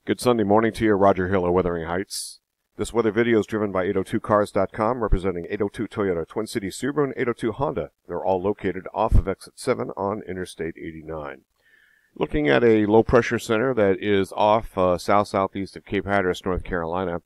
Good Sunday morning to you, Roger Hill of Wuthering Heights. This weather video is driven by 802cars.com, representing 802 Toyota, Twin Cities Subaru, and 802 Honda. They're all located off of Exit 7 on Interstate 89. Looking at a low-pressure center that is off south-southeast of Cape Hatteras, North Carolina.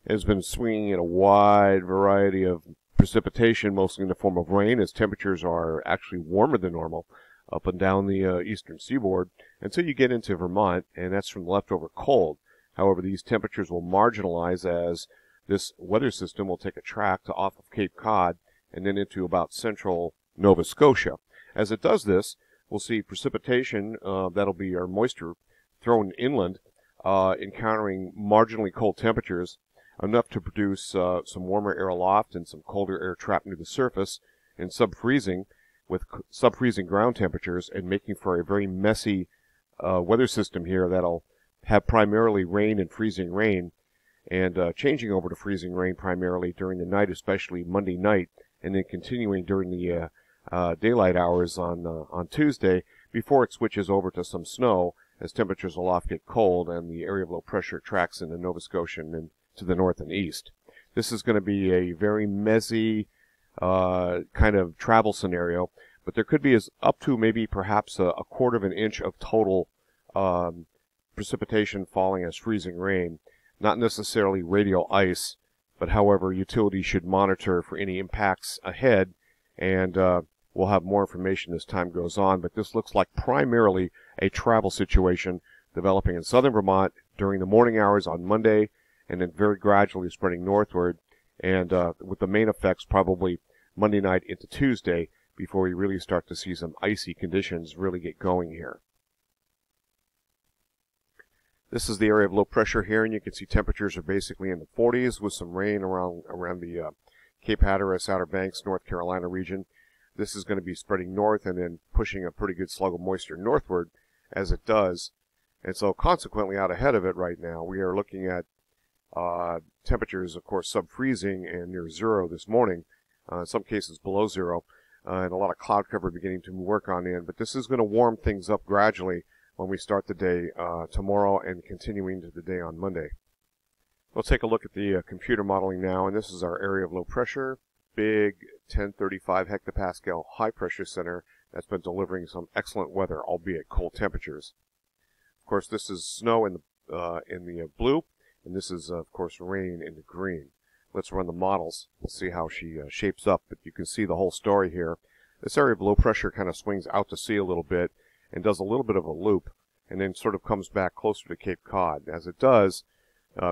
It has been swinging in a wide variety of precipitation, mostly in the form of rain, as temperatures are actually warmer than normal up and down the eastern seaboard until you get into Vermont, and that's from leftover cold. However, these temperatures will marginalize as this weather system will take a track to off of Cape Cod and then into about central Nova Scotia. As it does this, we'll see precipitation, that'll be our moisture thrown inland, encountering marginally cold temperatures, enough to produce some warmer air aloft and some colder air trapped near the surface and sub-freezing, with sub-freezing ground temperatures, and making for a very messy weather system here that'll have primarily rain and freezing rain, and changing over to freezing rain primarily during the night, especially Monday night, and then continuing during the daylight hours on Tuesday, before it switches over to some snow as temperatures aloft get cold and the area of low pressure tracks into Nova Scotia and to the north and east. This is going to be a very messy kind of travel scenario, but there could be as up to maybe perhaps a quarter of an inch of total precipitation falling as freezing rain. Not necessarily radial ice, but however, utilities should monitor for any impacts ahead, and we'll have more information as time goes on, but this looks like primarily a travel situation developing in southern Vermont during the morning hours on Monday, and then very gradually spreading northward, and with the main effects probably Monday night into Tuesday before we really start to see some icy conditions really get going here. This is the area of low pressure here, and you can see temperatures are basically in the 40s with some rain around the Cape Hatteras, Outer Banks, North Carolina region. This is going to be spreading north and then pushing a pretty good slug of moisture northward as it does. And so consequently out ahead of it right now, we are looking at temperatures, of course, sub-freezing and near zero this morning, in some cases below zero, and a lot of cloud cover beginning to work on in. But this is going to warm things up gradually when we start the day tomorrow and continuing to the day on Monday. We'll take a look at the computer modeling now, and this is our area of low pressure, big 1035 hectopascal high pressure center that's been delivering some excellent weather, albeit cold temperatures. Of course, this is snow in the blue, and this is, of course, rain in the green. Let's run the models. We'll see how she shapes up, but you can see the whole story here. This area of low pressure kind of swings out to sea a little bit and does a little bit of a loop, and then sort of comes back closer to Cape Cod. As it does,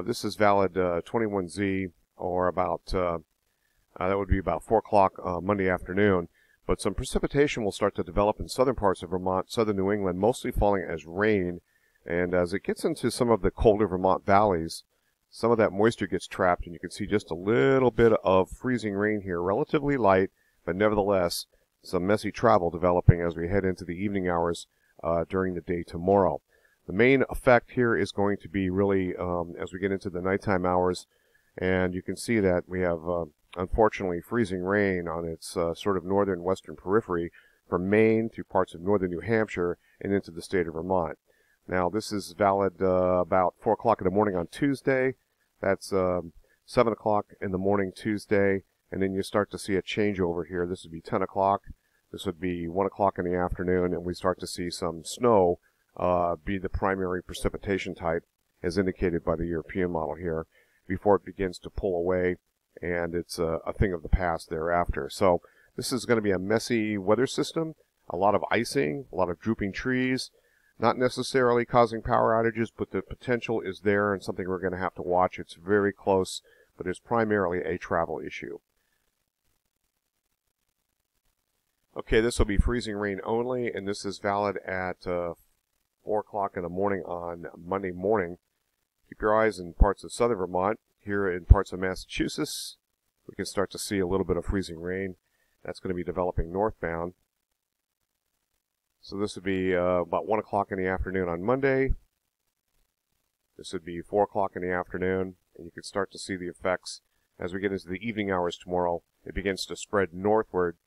this is valid 21Z, or about, that would be about 4 o'clock Monday afternoon. But some precipitation will start to develop in southern parts of Vermont, southern New England, mostly falling as rain. And as it gets into some of the colder Vermont valleys, some of that moisture gets trapped, and you can see just a little bit of freezing rain here, relatively light, but nevertheless, some messy travel developing as we head into the evening hours during the day tomorrow. The main effect here is going to be really as we get into the nighttime hours, and you can see that we have, unfortunately, freezing rain on its sort of northern western periphery from Maine through parts of northern New Hampshire and into the state of Vermont. Now, this is valid about 4 o'clock in the morning on Tuesday. That's 7 o'clock in the morning Tuesday, and then you start to see a changeover here. This would be 10 o'clock. This would be 1 o'clock in the afternoon, and we start to see some snow be the primary precipitation type, as indicated by the European model here, before it begins to pull away, and it's a thing of the past thereafter. So this is going to be a messy weather system, a lot of icing, a lot of drooping trees, not necessarily causing power outages, but the potential is there and something we're going to have to watch. It's very close, but it's primarily a travel issue. Okay, this will be freezing rain only, and this is valid at 4 o'clock in the morning on Monday morning. Keep your eyes in parts of southern Vermont. Here in parts of Massachusetts, we can start to see a little bit of freezing rain. That's going to be developing northbound. So this would be about 1 o'clock in the afternoon on Monday. This would be 4 o'clock in the afternoon, and you can start to see the effects as we get into the evening hours tomorrow. It begins to spread northward,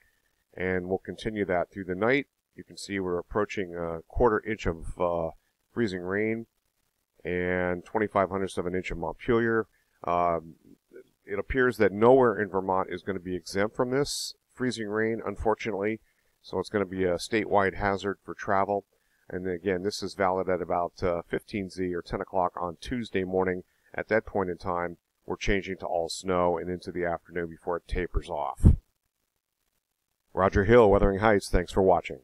and we'll continue that through the night. You can see we're approaching a quarter inch of freezing rain, and 0.25 of an inch in Montpelier. It appears that nowhere in Vermont is going to be exempt from this freezing rain, unfortunately. So it's going to be a statewide hazard for travel. And again, this is valid at about 15Z or 10 o'clock on Tuesday morning. At that point in time, we're changing to all snow and into the afternoon before it tapers off. Roger Hill, Wuthering Heights, thanks for watching.